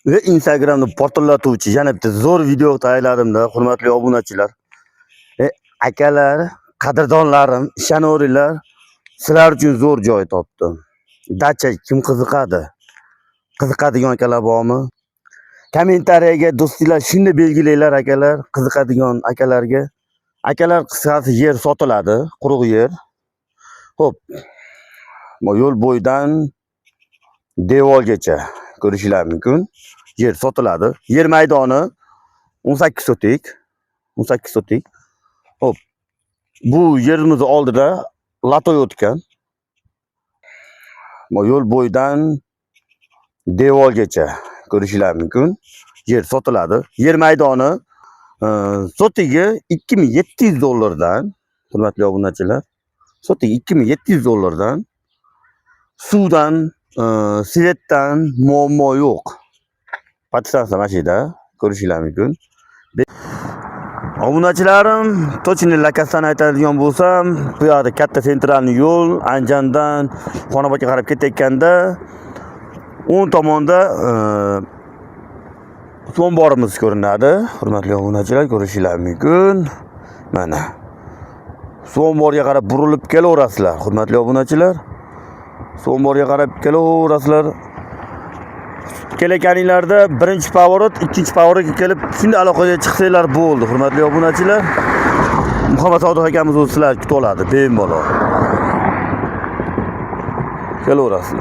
Ve Instagram'da portallatuvchi yana bitta zo'r video tayyorladimda, hurmatli obunachilar. Akalar, qadrdonlarim, ishonaveringlar, sizlar uchun zo'r joy topdim. Dacha kim qiziqadi? Qiziqadigan akalar bormi? Kommentariyaga do'stlar shunday belgilanglar akalar, qiziqadigan akalarga. Akalar, qisqasi yer sotiladi, quruq yer. Xo'p. Yo'l bo'yidan devorgacha ko'rishinglar mumkin. Yer sotiladi. Yer maydoni 18 sotik. 18 sotik. Xo'p. Bu yerimiz oldida latoy o'tgan. Yo'l bo'yidan devorgacha ko'rishinglar mumkin. Yer sotiladi. Yer maydoni sotiga $2700 hurmatli obunachilar. Sotiga $2700. Suvdan, svetdan muammo yo'q. Podstansiya mana shu yerda ko'rishinglar mumkin. Obunachilarim, точный lokasiyani aytadigan bo'lsam, bu yoqda katta sentralniy yo'l Anjandan Xonobodga qarab ketayotganda o'ng tomonda suv omborimiz ko'rinadi. Hurmatli obunachilar, ko'rishinglar mumkin. Mana. Suv omborga qarab burilib kelaverasizlar, hurmatli obunachilar. Suv omborga qarab kelaverasizlar. Kelayotganinglarda birinchi pavorot, ikkinchi pavorotga kelib, shunday aloqaga chiqsanglar bo'ldi, hurmatli obunachilar. Muhammad Sodiq akamiz o'zi sizlarni kutib oladi, bemalol. Kelaverasizlar.